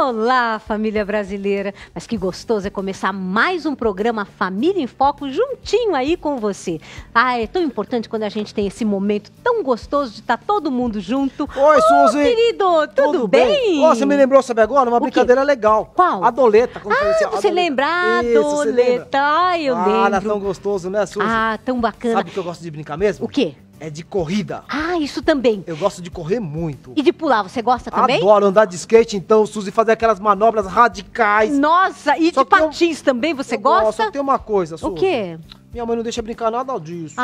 Olá, família brasileira! Mas que gostoso é começar mais um programa Família em Foco juntinho aí com você. Ah, é tão importante quando a gente tem esse momento tão gostoso de estar todo mundo junto. Oi, Suzy! Querido, tudo bem? Oh, você me lembrou, sabe agora? Uma brincadeira legal. Qual? A doleta. Você lembra? A doleta. Ah, eu lembro. Ah, era tão gostoso, né, Suzy? Ah, tão bacana. Sabe o que eu gosto de brincar mesmo? O quê? É de corrida. Ah, isso também. Eu gosto de correr muito. E de pular, você gosta também? Adoro andar de skate, então, Suzy, fazer aquelas manobras radicais. Nossa, e de patins também, você gosta? Só tem uma coisa, Suzy. O quê? Minha mãe não deixa brincar nada disso.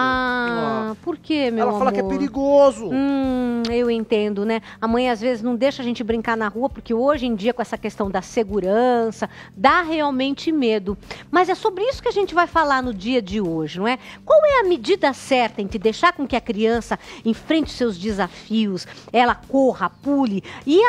Por quê, meu amor? Ela fala que é perigoso. Eu entendo, né? A mãe às vezes não deixa a gente brincar na rua, porque hoje em dia com essa questão da segurança, dá realmente medo. Mas é sobre isso que a gente vai falar no dia de hoje, não é? Qual é a medida certa entre deixar com que a criança enfrente seus desafios, ela corra, pule, e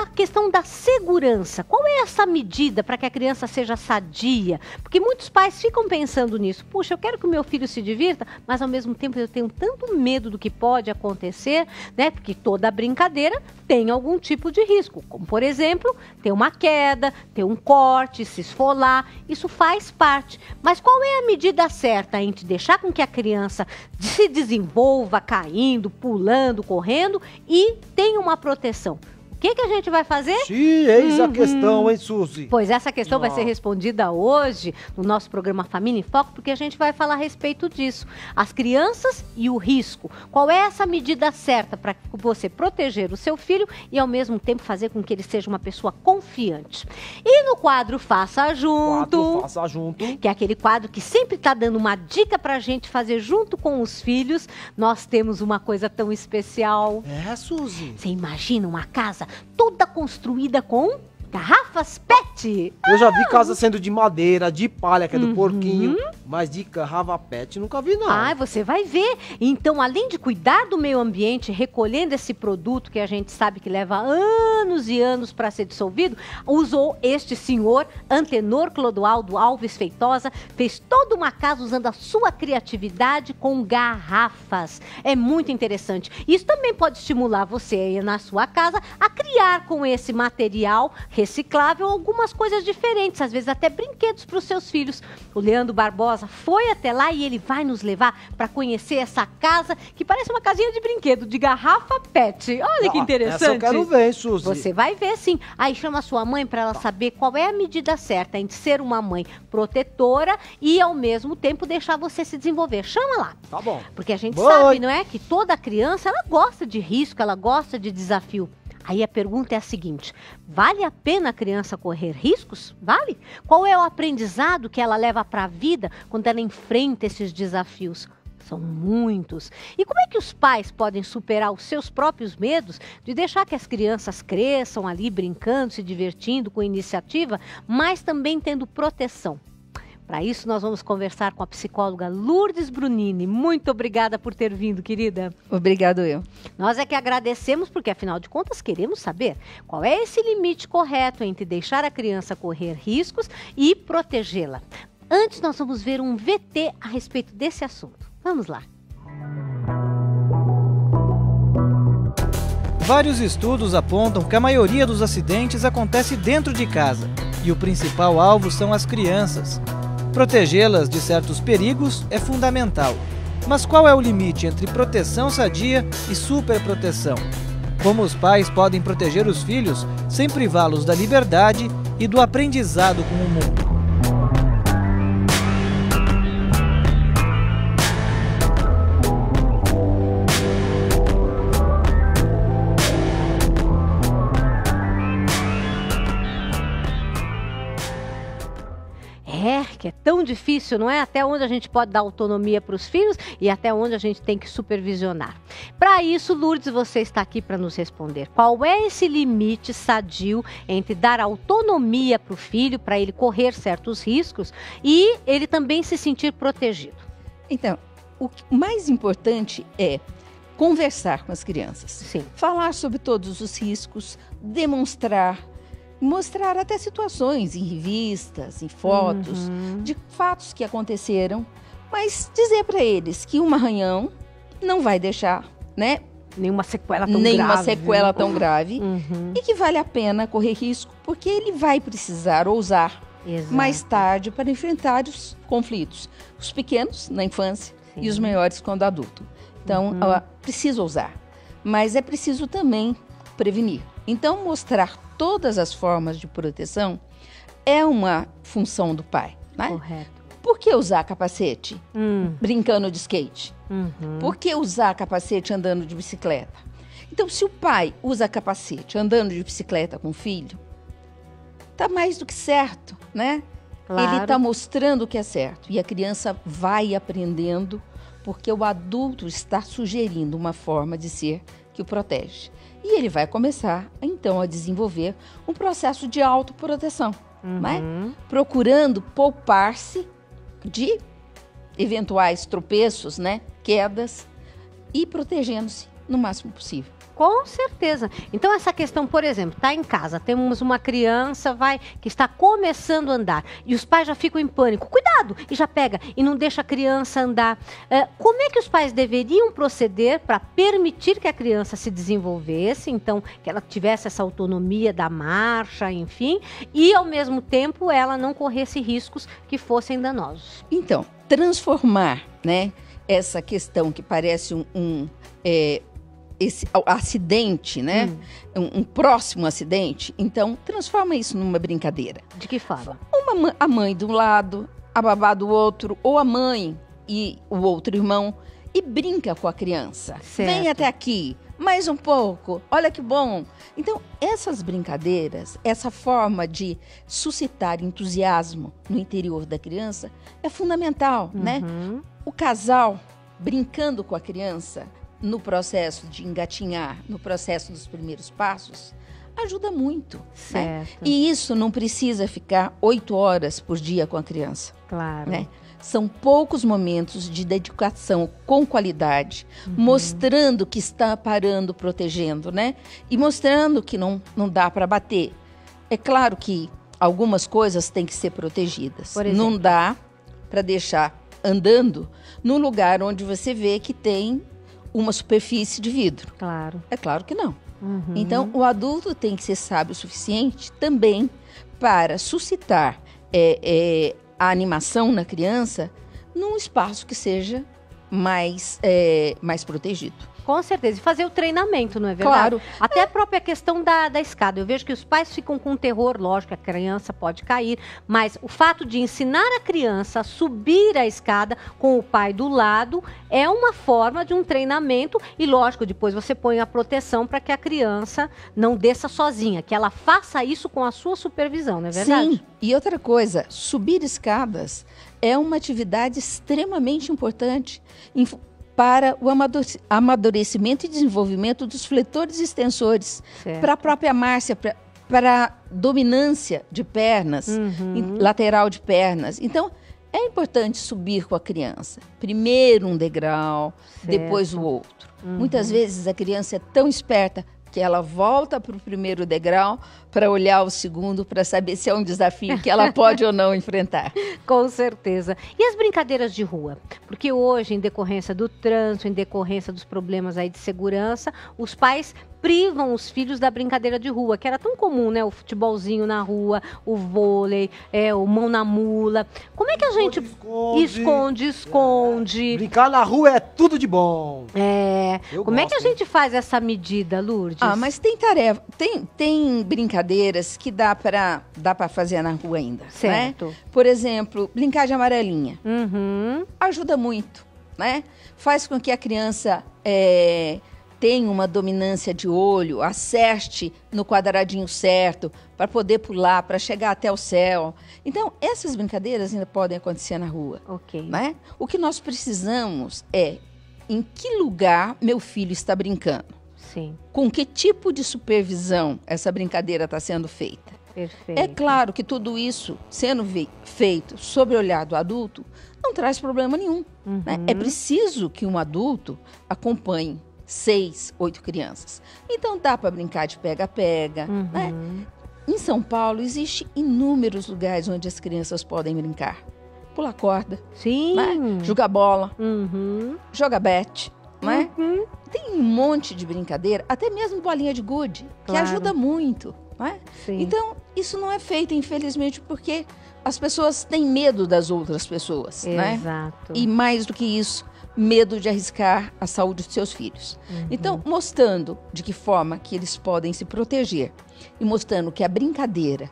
a questão da segurança? Qual é essa medida para que a criança seja sadia? Porque muitos pais ficam pensando nisso. Puxa, eu quero que o meu filho se divirta, mas ao mesmo tempo eu tenho tanto medo do que pode acontecer, né? Porque toda brincadeira tem algum tipo de risco, como por exemplo, ter uma queda, ter um corte, se esfolar, isso faz parte. Mas qual é a medida certa entre deixar com que a criança se desenvolva caindo, pulando, correndo e tenha uma proteção? O que a gente vai fazer? Sim, eis a questão, hein, Suzy? Pois essa questão vai ser respondida hoje no nosso programa Família em Foco, porque a gente vai falar a respeito disso. As crianças e o risco. Qual é essa medida certa para você proteger o seu filho e ao mesmo tempo fazer com que ele seja uma pessoa confiante? E no quadro Faça Junto, que é aquele quadro que sempre está dando uma dica para a gente fazer junto com os filhos, nós temos uma coisa tão especial. É, Suzy? Você imagina uma casa toda construída com garrafas PET. Eu já vi casa sendo de madeira, de palha, que é do porquinho, mas de garrafa PET nunca vi, não. Ah, você vai ver. Então, além de cuidar do meio ambiente, recolhendo esse produto que a gente sabe que leva anos e anos para ser dissolvido, usou este senhor, Antenor Clodoaldo Alves Feitosa, fez toda uma casa usando a sua criatividade com garrafas. É muito interessante. Isso também pode estimular você aí na sua casa a criar com esse material reciclável algumas coisas diferentes, às vezes até brinquedos para os seus filhos. O Leandro Barbosa foi até lá e ele vai nos levar para conhecer essa casa que parece uma casinha de brinquedo, de garrafa PET. Olha que interessante. Essa eu quero ver, Suzy. Você vai ver, sim. Aí chama a sua mãe para ela saber qual é a medida certa entre ser uma mãe protetora e ao mesmo tempo deixar você se desenvolver. Chama lá. Tá bom. Porque a gente sabe, não é, que toda criança ela gosta de risco, ela gosta de desafio. Aí a pergunta é a seguinte: vale a pena a criança correr riscos? Vale? Qual é o aprendizado que ela leva para a vida quando ela enfrenta esses desafios? São muitos. E como é que os pais podem superar os seus próprios medos de deixar que as crianças cresçam ali brincando, se divertindo com iniciativa, mas também tendo proteção? Para isso, nós vamos conversar com a psicóloga Lourdes Brunini. Muito obrigada por ter vindo, querida. Obrigado eu. Nós é que agradecemos porque, afinal de contas, queremos saber qual é esse limite correto entre deixar a criança correr riscos e protegê-la. Antes, nós vamos ver um VT a respeito desse assunto. Vamos lá. Vários estudos apontam que a maioria dos acidentes acontece dentro de casa e o principal alvo são as crianças. Protegê-las de certos perigos é fundamental. Mas qual é o limite entre proteção sadia e superproteção? Como os pais podem proteger os filhos sem privá-los da liberdade e do aprendizado com o mundo? Que é tão difícil, não é? Até onde a gente pode dar autonomia para os filhos e até onde a gente tem que supervisionar. Para isso, Lourdes, você está aqui para nos responder. Qual é esse limite sadio entre dar autonomia para o filho, para ele correr certos riscos e ele também se sentir protegido? Então, o mais importante é conversar com as crianças. Sim. Falar sobre todos os riscos, mostrar até situações em revistas, em fotos, de fatos que aconteceram, mas dizer para eles que um arranhão não vai deixar, né, Nenhuma sequela tão nenhuma grave. sequela tão grave, Uhum. e que vale a pena correr risco, porque ele vai precisar ousar Exato. mais tarde para enfrentar os conflitos. Os pequenos, na infância, Sim. e os maiores quando adulto. Então, precisa ousar. Mas é preciso também prevenir. Então, mostrar todas as formas de proteção é uma função do pai, né? Correto. Por que usar capacete Hum. brincando de skate? Uhum. Por que usar capacete andando de bicicleta? Então, se o pai usa capacete andando de bicicleta com o filho, tá mais do que certo, né? Claro. Ele está mostrando o que é certo. E a criança vai aprendendo porque o adulto está sugerindo uma forma de ser que o protege. E ele vai começar, então, a desenvolver um processo de autoproteção, né? Procurando poupar-se de eventuais tropeços, né? Quedas, e protegendo-se no máximo possível. Com certeza. Então, essa questão, por exemplo, está em casa, temos uma criança que está começando a andar e os pais já ficam em pânico. Cuidado! E já pega e não deixa a criança andar. Como é que os pais deveriam proceder para permitir que a criança se desenvolvesse, então, que ela tivesse essa autonomia da marcha, enfim, e, ao mesmo tempo, ela não corresse riscos que fossem danosos? Então, transformar, né, essa questão que parece esse acidente, né? Um próximo acidente, então transforma isso numa brincadeira. De que forma? A mãe de um lado, a babá do outro, ou a mãe e o outro irmão, e brinca com a criança. Certo. Vem até aqui, mais um pouco, olha que bom. Então, essas brincadeiras, essa forma de suscitar entusiasmo no interior da criança é fundamental, né? O casal brincando com a criança no processo de engatinhar, no processo dos primeiros passos, ajuda muito. Né? Certo. E isso não precisa ficar 8 horas por dia com a criança. Claro. Né? São poucos momentos de dedicação com qualidade, mostrando que está parando, protegendo, né? E mostrando que não dá para bater. É claro que algumas coisas têm que ser protegidas. Por exemplo? Não dá para deixar andando num lugar onde você vê que tem uma superfície de vidro. Claro. É claro que não. Então, o adulto tem que ser sábio o suficiente também para suscitar a animação na criança num espaço que seja mais protegido. Com certeza. E fazer o treinamento, não é verdade? Claro. Até a própria questão da escada. Eu vejo que os pais ficam com terror, lógico, a criança pode cair, mas o fato de ensinar a criança a subir a escada com o pai do lado é uma forma de um treinamento e, lógico, depois você põe a proteção para que a criança não desça sozinha, que ela faça isso com a sua supervisão, não é verdade? Sim. E outra coisa, subir escadas é uma atividade extremamente importante para o amadurecimento e desenvolvimento dos fletores e extensores, Certo. para a própria Márcia, para a dominância de pernas, lateral de pernas. Então, é importante subir com a criança. Primeiro um degrau, depois o outro. Muitas vezes a criança é tão esperta que ela volta para o primeiro degrau para olhar o segundo, para saber se é um desafio que ela pode ou não enfrentar. Com certeza. E as brincadeiras de rua? Porque hoje, em decorrência do trânsito, em decorrência dos problemas aí de segurança, os pais privam os filhos da brincadeira de rua, que era tão comum, né? O futebolzinho na rua, o vôlei, o mão na mula. Como é que a gente... Esconde. Brincar na rua é tudo de bom. Como é que a gente faz essa medida, Lourdes? Mas tem tarefa, tem brincadeiras que dá para fazer na rua ainda. Certo. Né? Por exemplo, brincar de amarelinha. Ajuda muito, né? Faz com que a criança tenha uma dominância de olho, acerte no quadradinho certo, para poder pular, para chegar até o céu. Então, essas brincadeiras ainda podem acontecer na rua. Ok. Né? O que nós precisamos é em que lugar meu filho está brincando. Sim. Com que tipo de supervisão essa brincadeira está sendo feita. Perfeito. É claro que tudo isso sendo feito sob o olhar do adulto não traz problema nenhum. Né? É preciso que um adulto acompanhe 6, 8 crianças. Então dá para brincar de pega-pega. Né? Em São Paulo existem inúmeros lugares onde as crianças podem brincar. Pular corda, Sim. né? Jogar bola, jogar bete. não é? Tem um monte de brincadeira, até mesmo bolinha de gude, que Claro. ajuda muito, não é? Sim. Então, isso não é feito, infelizmente, porque as pessoas têm medo das outras pessoas, né? Exato. E mais do que isso, medo de arriscar a saúde dos seus filhos. Então, mostrando de que forma que eles podem se proteger e mostrando que a brincadeira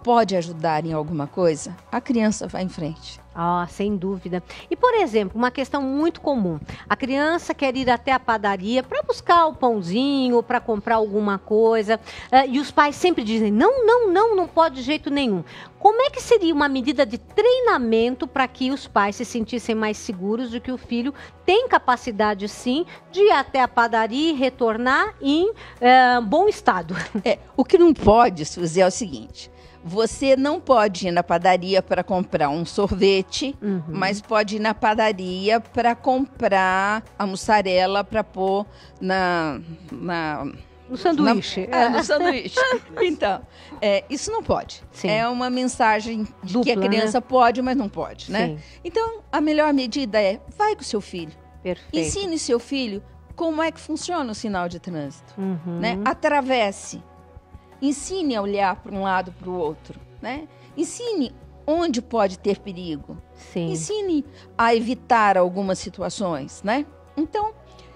pode ajudar em alguma coisa, a criança vai em frente. Ah, sem dúvida. E, por exemplo, uma questão muito comum. A criança quer ir até a padaria para buscar o pãozinho, para comprar alguma coisa, e os pais sempre dizem, não pode de jeito nenhum. Como é que seria uma medida de treinamento para que os pais se sentissem mais seguros de que o filho tem capacidade, sim, de ir até a padaria e retornar em bom estado? O que não pode, Suzy, é o seguinte: você não pode ir na padaria para comprar um sorvete, mas pode ir na padaria para comprar a mussarela para pôr No sanduíche. no sanduíche. Então, isso não pode. Sim. É uma mensagem de Dupla, que a criança pode, mas não pode, né? Sim. Então, a melhor medida é, vai com o seu filho. Perfeito. Ensine seu filho como é que funciona o sinal de trânsito, Uhum. né? Atravesse. Ensine a olhar para um lado para o outro, né? Ensine onde pode ter perigo. Sim. Ensine a evitar algumas situações, né? Então,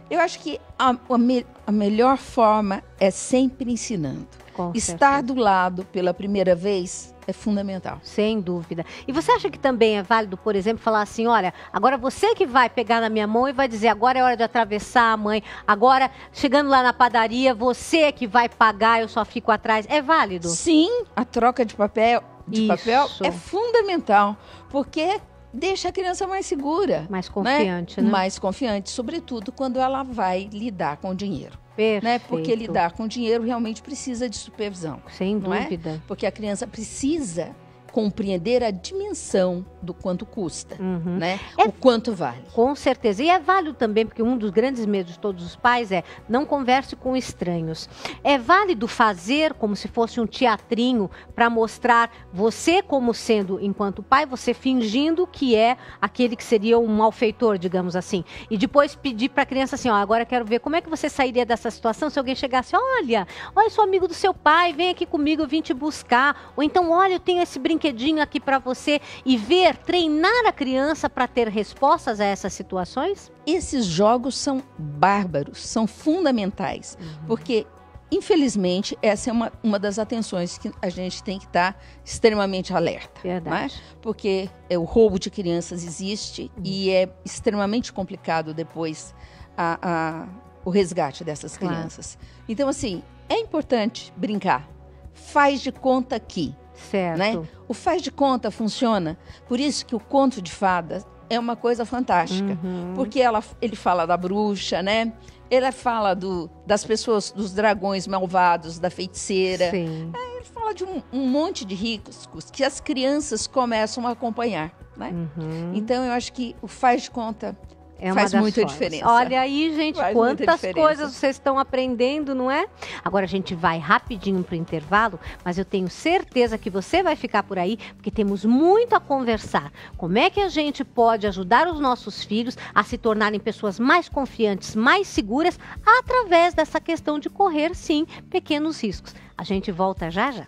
eu acho que a melhor forma é sempre ensinando. Com Estar certeza. do lado pela primeira vez é fundamental. Sem dúvida. E você acha que também é válido, por exemplo, falar assim, olha, agora você que vai pegar na minha mão e vai dizer, agora é hora de atravessar, mãe, agora, chegando lá na padaria, você é que vai pagar, eu só fico atrás. É válido? Sim, a troca de papel Isso. é fundamental, porque deixa a criança mais segura. Mais confiante, né? Mais confiante, sobretudo quando ela vai lidar com o dinheiro. Perfeito. Né? Porque lidar com dinheiro realmente precisa de supervisão. Sem não é? dúvida. Porque a criança precisa compreender a dimensão do quanto custa, Uhum. né? O quanto vale. Com certeza. E é válido também, porque um dos grandes medos de todos os pais é não converse com estranhos. É válido fazer como se fosse um teatrinho para mostrar você como sendo, enquanto pai, você fingindo que é aquele que seria um malfeitor, digamos assim. E depois pedir para a criança assim, ó, agora quero ver como é que você sairia dessa situação se alguém chegasse, olha, eu sou amigo do seu pai, vem aqui comigo, eu vim te buscar. Ou então, olha, eu tenho esse brinquedinho aqui para você, e ver, treinar a criança para ter respostas a essas situações? Esses jogos são bárbaros, são fundamentais, porque, infelizmente, essa é uma das atenções que a gente tem que estar extremamente alerta. Verdade. Né? Porque o roubo de crianças existe e é extremamente complicado depois o resgate dessas crianças. Claro. Então, assim, é importante brincar. Faz de conta que. Certo. Né? O faz de conta funciona. Por isso que o conto de fadas é uma coisa fantástica. Porque ele fala da bruxa, né? Ele fala das pessoas, dos dragões malvados, da feiticeira. Sim. Ele fala de um monte de riscos que as crianças começam a acompanhar. Né? Então, eu acho que o faz de conta faz muita diferença. Olha aí, gente, quantas coisas vocês estão aprendendo, não é? Agora a gente vai rapidinho para o intervalo, mas eu tenho certeza que você vai ficar por aí, porque temos muito a conversar. Como é que a gente pode ajudar os nossos filhos a se tornarem pessoas mais confiantes, mais seguras, através dessa questão de correr, sim, pequenos riscos. A gente volta já já.